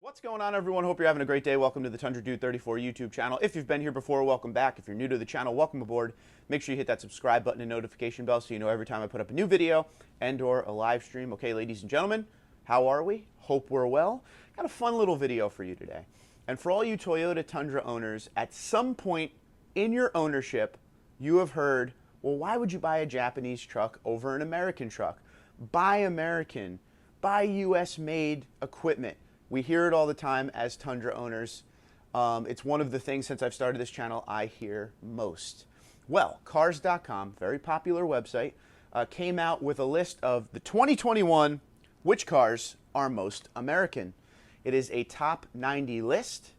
What's going on, everyone? Hope you're having a great day. Welcome to the Tundra Dude 34 YouTube channel. If you've been here before, welcome back. If you're new to the channel, welcome aboard. Make sure you hit that subscribe button and notification bell so you know every time I put up a new video and or a live stream. Okay, ladies and gentlemen, how are we? Hope we're well. Got a fun little video for you today. And for all you Toyota Tundra owners, at some point in your ownership, you have heard, well, why would you buy a Japanese truck over an American truck? Buy American. Buy US-made equipment. We hear it all the time as Tundra owners. It's one of the things since I've started this channel I hear most. Well, Cars.com, very popular website, came out with a list of the 2021 which cars are most American. It is a top 90 list,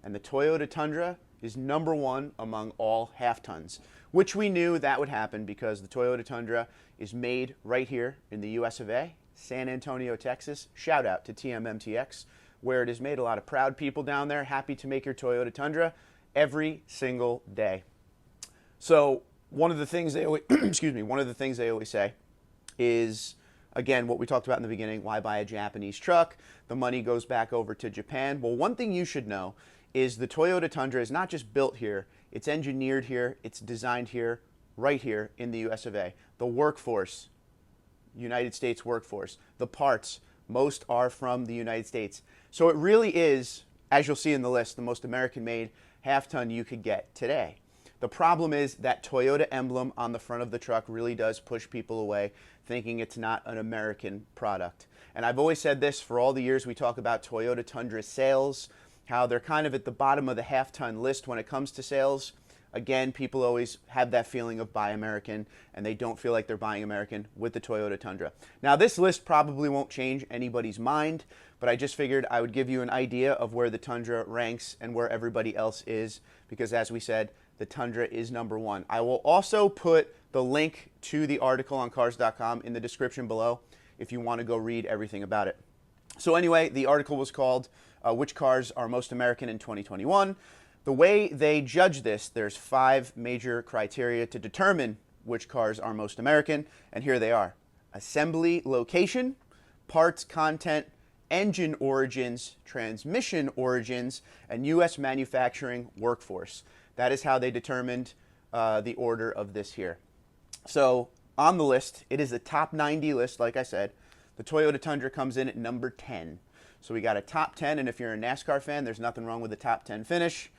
and the Toyota Tundra is #1 among all half-tons, which we knew that would happen because the Toyota Tundra is made right here in the US of A, San Antonio, Texas. Shout out to TMMTX, where it is made. A lot of proud people down there, happy to make your Toyota Tundra every single day. So one of the things they always, one of the things they always say is, again, what we talked about in the beginning, why buy a Japanese truck? The money goes back over to Japan. Well, one thing you should know is the Toyota Tundra is not just built here, it's engineered here, it's designed here, right here in the US of A. The workforce, United States workforce. The parts, most are from the United States. So it really is, as you'll see in the list, the most American-made half-ton you could get today. The problem is that Toyota emblem on the front of the truck really does push people away, thinking it's not an American product. And I've always said this for all the years we talk about Toyota Tundra sales, how they're kind of at the bottom of the half-ton list when it comes to sales. Again, people always have that feeling of buy American, and they don't feel like they're buying American with the Toyota Tundra. Now, this list probably won't change anybody's mind, but I just figured I would give you an idea of where the Tundra ranks and where everybody else is, because as we said, the Tundra is #1. I will also put the link to the article on Cars.com in the description below if you want to go read everything about it. So anyway, the article was called Which Cars Are Most American in 2021? The way they judge this, there's 5 major criteria to determine which cars are most American, and here they are. Assembly location, parts content, engine origins, transmission origins, and U.S. manufacturing workforce. That is how they determined the order of this here. So on the list, it is a top 90 list, like I said. The Toyota Tundra comes in at number 10. So we got a top 10, and if you're a NASCAR fan, there's nothing wrong with the top 10 finish.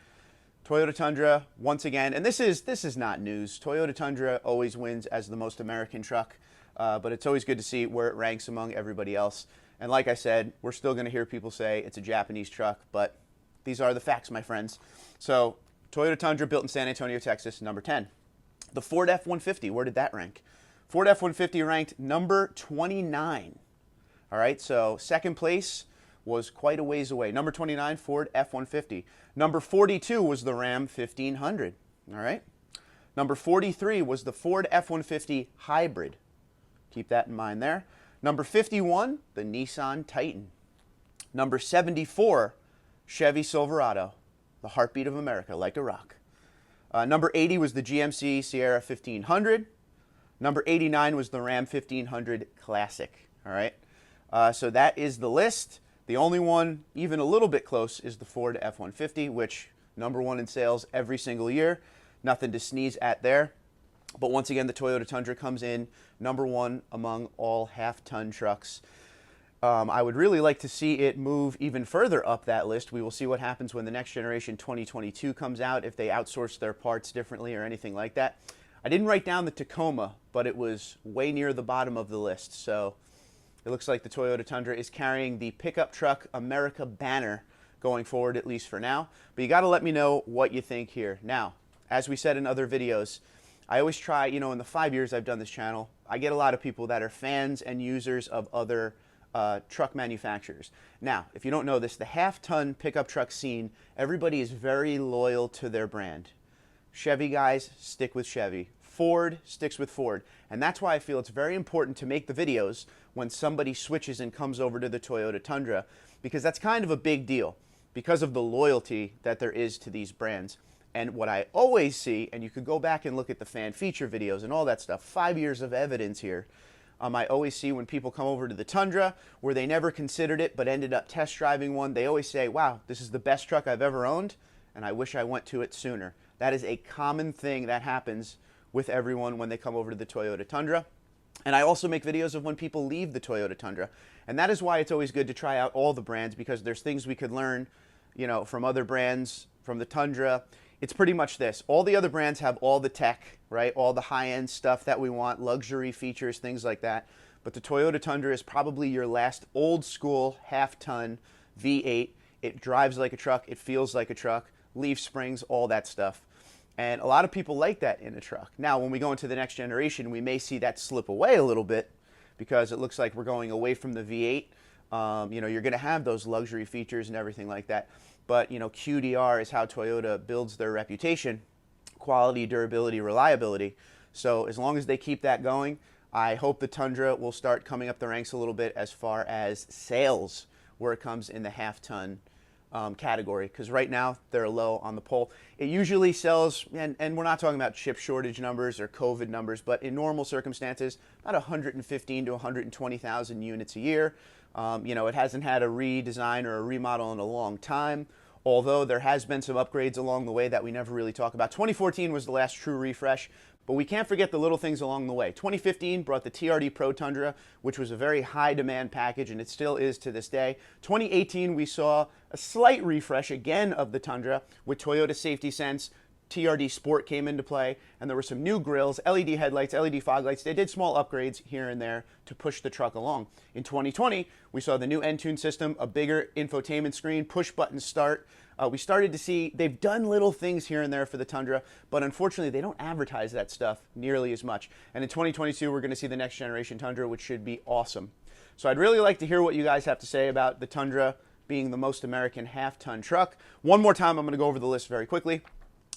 Toyota Tundra, once again, and this is not news. Toyota Tundra always wins as the most American truck, but it's always good to see where it ranks among everybody else. And like I said, we're still going to hear people say it's a Japanese truck, but these are the facts, my friends. So Toyota Tundra, built in San Antonio, Texas, number 10. The Ford F-150, where did that rank? Ford F-150 ranked number 29. All right, so second place was quite a ways away. Number 29, Ford F-150. Number 42 was the Ram 1500. All right. Number 43 was the Ford F-150 Hybrid. Keep that in mind there. Number 51, the Nissan Titan. Number 74, Chevy Silverado, the heartbeat of America, like a rock. Number 80 was the GMC Sierra 1500. Number 89 was the Ram 1500 Classic. All right. So that is the list. The only one even a little bit close is the Ford F-150, which #1 in sales every single year. Nothing to sneeze at there. But once again, the Toyota Tundra comes in #1 among all half-ton trucks. I would really like to see it move even further up that list. We will see what happens when the next generation 2022 comes out, if they outsource their parts differently or anything like that. I didn't write down the Tacoma, but it was way near the bottom of the list. So it looks like the Toyota Tundra is carrying the Pickup Truck America banner going forward, at least for now. But you got to let me know what you think here. Now, as we said in other videos, I always try, in the 5 years I've done this channel, I get a lot of people that are fans and users of other truck manufacturers. Now, if you don't know this, the half-ton pickup truck scene, everybody is very loyal to their brand. Chevy guys stick with Chevy. Ford sticks with Ford. And that's why I feel it's very important to make the videos when somebody switches and comes over to the Toyota Tundra, because that's kind of a big deal because of the loyalty that there is to these brands. And what I always see, and you could go back and look at the fan feature videos and all that stuff, 5 years of evidence here, I always see when people come over to the Tundra where they never considered it but ended up test driving one, they always say, wow, this is the best truck I've ever owned, and I wish I went to it sooner. That is a common thing that happens with everyone when they come over to the Toyota Tundra. And I also make videos of when people leave the Toyota Tundra. And that is why it's always good to try out all the brands, because there's things we could learn, you know, from other brands, from the Tundra. It's pretty much this. All the other brands have all the tech, right? All the high-end stuff that we want, luxury features, things like that. But the Toyota Tundra is probably your last old-school half-ton V8. It drives like a truck. It feels like a truck. Leaf springs, all that stuff. And a lot of people like that in a truck. Now, when we go into the next generation, we may see that slip away a little bit because it looks like we're going away from the V8. You know, you're going to have those luxury features and everything like that. But, you know, QDR is how Toyota builds their reputation: quality, durability, reliability. So as long as they keep that going, I hope the Tundra will start coming up the ranks a little bit as far as sales, where it comes in the half-ton category, because right now they're low on the poll. It usually sells, and we're not talking about chip shortage numbers or COVID numbers, but in normal circumstances, about 115 to 120,000 units a year. You know, it hasn't had a redesign or a remodel in a long time, although there has been some upgrades along the way that we never really talk about. 2014 was the last true refresh, but we can't forget the little things along the way. 2015 brought the TRD Pro Tundra, which was a very high demand package, and it still is to this day. 2018, we saw a slight refresh again of the Tundra with Toyota Safety Sense. TRD Sport came into play, and there were some new grills, LED headlights, LED fog lights. They did small upgrades here and there to push the truck along. In 2020, we saw the new Entune system, a bigger infotainment screen, push button start. We started to see, they've done little things here and there for the Tundra, but unfortunately they don't advertise that stuff nearly as much. And in 2022, we're going to see the next generation Tundra, which should be awesome. So I'd really like to hear what you guys have to say about the Tundra being the most American half-ton truck. One more time, I'm going to go over the list very quickly.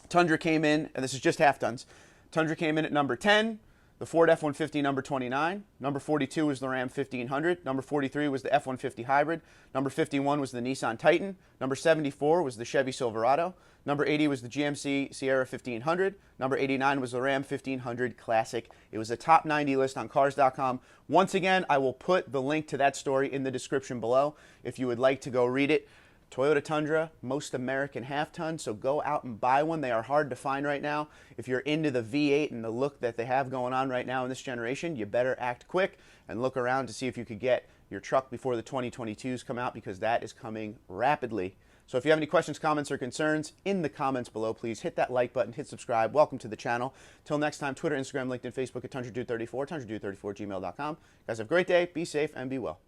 Tundra came in, and this is just half tons. Tundra came in at number 10, the Ford F-150 number 29, number 42 was the Ram 1500, number 43 was the F-150 Hybrid, number 51 was the Nissan Titan, number 74 was the Chevy Silverado, number 80 was the GMC Sierra 1500, number 89 was the Ram 1500 Classic. It was a top 90 list on Cars.com. Once again, I will put the link to that story in the description below if you would like to go read it. Toyota Tundra, most American half-ton, so go out and buy one. They are hard to find right now. If you're into the V8 and the look that they have going on right now in this generation, you better act quick and look around to see if you could get your truck before the 2022s come out, because that is coming rapidly. So if you have any questions, comments, or concerns, in the comments below, please hit that like button, hit subscribe. Welcome to the channel. Till next time, Twitter, Instagram, LinkedIn, Facebook at TundraDude34, TundraDude34@gmail.com. Guys, have a great day, be safe, and be well.